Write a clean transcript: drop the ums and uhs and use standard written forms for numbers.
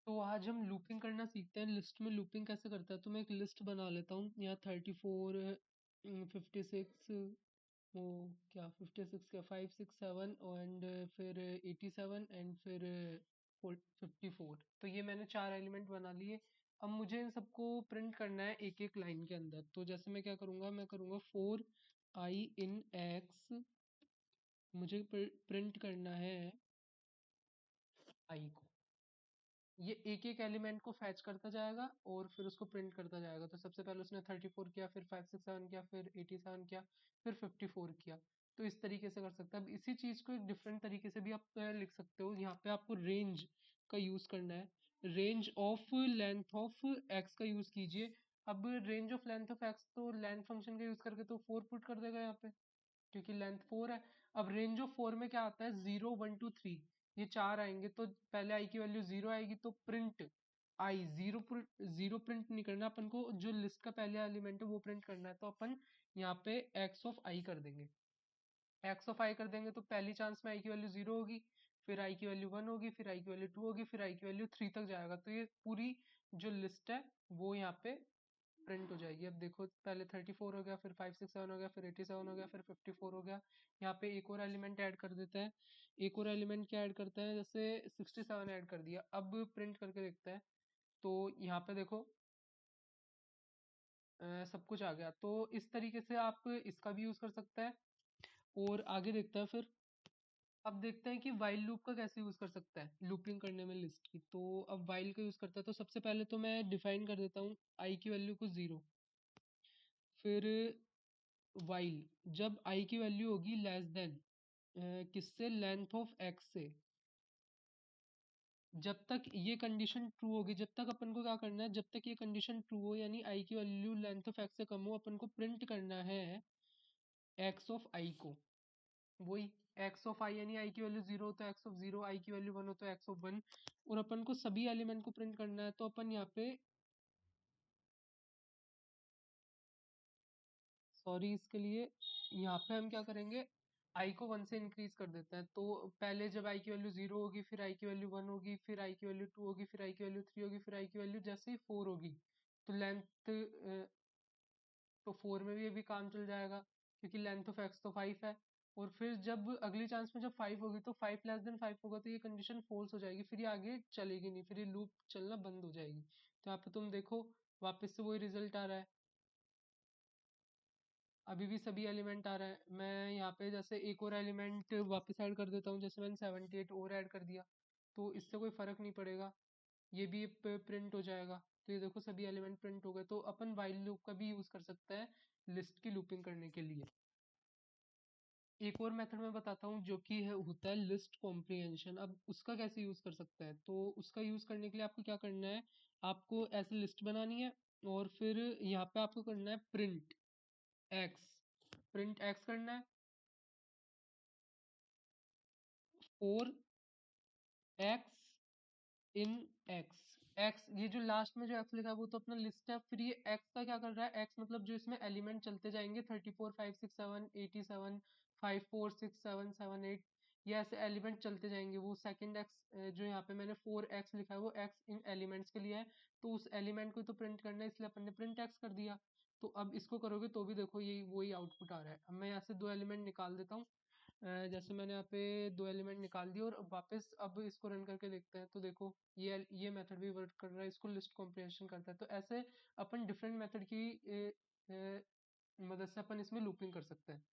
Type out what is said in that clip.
तो आज हम लूपिंग करना सीखते हैं। लिस्ट में लूपिंग कैसे करता है, तो मैं एक लिस्ट बना लेता हूँ। यहाँ 34 56 वो क्या 56 क्या 5 6 7 एंड फिर 87 एंड फिर 54। तो ये मैंने चार एलिमेंट बना लिए। अब मुझे इन सबको प्रिंट करना है एक एक लाइन के अंदर। तो जैसे मैं क्या करूँगा, मैं करूँगा 4 i in x। मुझे प्रिंट करना है i को। ये एक एक एलिमेंट को फैच करता जाएगा और फिर उसको प्रिंट करता जाएगा। तो सबसे पहले उसने 34 किया, फिर 5 6 7 किया, फिर 87 किया, फिर 54 किया। तो इस तरीके से कर सकते हैं। अब इसी चीज को एक डिफरेंट तरीके से भी आप लिख सकते हो। यहाँ पे आपको रेंज का यूज करना है। Range of length of x का यूज कीजिए। अब range of length of x तो लेंथ फंक्शन का यूज करके तो 4 पुट कर देगा यहाँ पे, क्योंकि लेंथ 4 है। अब रेंज ऑफ 4 में क्या आता है, 0 1 2 3, ये चार आएंगे। तो पहले आई की वैल्यू 0 आएगी, तो प्रिंट आई। जीरो प्रिंट नहीं करना अपन को, जो लिस्ट का पहले एलिमेंट है वो प्रिंट करना है। तो अपन यहाँ पे एक्स ऑफ आई कर देंगे। एक्स ऑफ आई कर देंगे तो पहली चांस में आई की वैल्यू 0 होगी, फिर आई की वैल्यू 1 होगी, फिर आई की वैल्यू 2 होगी, फिर आई की वैल्यू 3 तक जाएगा। तो ये पूरी जो लिस्ट है वो यहाँ पे प्रिंट हो जाएगी। अब देखो, पहले 34 हो गया, फिर 5 6 7 हो गया, फिर 87 हो गया, फिर 54 हो गया। यहाँ पे एक और एलिमेंट ऐड कर देते हैं। एक और एलिमेंट क्या ऐड करते हैं, जैसे 67 ऐड कर दिया। अब प्रिंट करके देखते हैं। तो यहाँ पे देखो सब कुछ आ गया। तो इस तरीके से आप इसका भी यूज कर सकते हैं। और आगे देखते हैं फिर। अब देखते हैं कि वाइल लूप का कैसे यूज कर सकता है लूपिंग करने में लिस्ट की। तो अब वाइल का यूज करता है, तो सबसे पहले तो मैं डिफाइन कर देता हूँ आई की वैल्यू को 0। फिर वाइल जब आई की वैल्यू होगी लेस देन किससे, लेंथ ऑफ एक्स से। जब तक ये कंडीशन ट्रू होगी, जब तक अपन को क्या करना है, जब तक ये कंडीशन ट्रू हो यानी आई की वैल्यू लेंथ ऑफ एक्स से कम हो, अपन को प्रिंट करना है एक्स ऑफ आई को। वही एक्स ऑफ आई, यानी आई की वैल्यू 0 हो तो एक्स ऑफ 0, आई की वैल्यू 1 हो तो एक्स ऑफ 1। और अपन को सभी एलिमेंट को प्रिंट करना है। तो अपन यहाँ पे, सॉरी इसके लिए, यहाँ पे हम क्या करेंगे, आई को 1 से इंक्रीज कर देते हैं। तो पहले जब आई की वैल्यू 0 होगी, फिर आई की वैल्यू 1 होगी, फिर आई की वैल्यू 2 होगी, फिर आई की वैल्यू 3 होगी, फिर आई की वैल्यू जैसे ही 4 होगी, तो लेंथ, तो 4 में भी ये भी काम चल जाएगा, क्योंकि लेंथ ऑफ एक्स तो 5 है। और फिर जब अगली चांस में जब 5 होगी, तो 5 लेस देन 5 होगा, तो ये कंडीशन फॉल्स हो जाएगी। फिर ये आगे चलेगी नहीं, फिर ये लूप चलना बंद हो जाएगी। तो यहाँ पे तुम देखो वापस से वही रिजल्ट आ रहा है। अभी भी सभी एलिमेंट आ रहा है। मैं यहाँ पे जैसे एक और एलिमेंट वापस ऐड कर देता हूँ, जैसे मैंने 78 और ऐड कर दिया। तो इससे कोई फर्क नहीं पड़ेगा, ये भी प्रिंट हो जाएगा। तो ये देखो सभी एलिमेंट प्रिंट हो गए। तो अपन वाइल लूप का भी यूज कर सकते हैं लिस्ट की लूपिंग करने के लिए। एक और मेथड मैं बताता हूँ, जो कि है होता है लिस्ट कॉम्प्रिहेंशन। अब उसका कैसे यूज कर सकते हैं, तो उसका यूज करने के लिए आपको क्या करना है, आपको ऐसे लिस्ट बनानी है। और फिर यहाँ पे आपको करना है प्रिंट एक्स। प्रिंट एक्स करना है, 4 x इन एक्स। एक्स, ये जो लास्ट में जो एक्स लिखा है वो तो अपना लिस्ट है। फिर ये एक्स का क्या कर रहा है, एक्स मतलब जो इसमें एलिमेंट चलते जाएंगे, 34 5 6 7 87 5 4 6 7 7 8, ये ऐसे एलिमेंट चलते जाएंगे। वो सेकंड एक्स जो यहाँ पे मैंने 4 x लिखा है, वो एक्स इन एलिमेंट्स के लिए है। तो उस एलिमेंट को तो प्रिंट करना है, इसलिए अपन ने प्रिंट एक्स कर दिया। तो अब इसको करोगे तो भी देखो यही वही आउटपुट आ रहा है। अब मैं यहाँ से दो एलिमेंट निकाल देता हूँ। जैसे मैंने यहाँ पे दो एलिमेंट निकाल दिए, और वापस अब इसको रन करके देखते हैं। तो देखो ये मेथड भी वर्क कर रहा है, इसको लिस्ट कॉम्प्रिहेंशन करता है। तो ऐसे अपन डिफरेंट मेथड की मदद से अपन इसमें लूपिंग कर सकते हैं।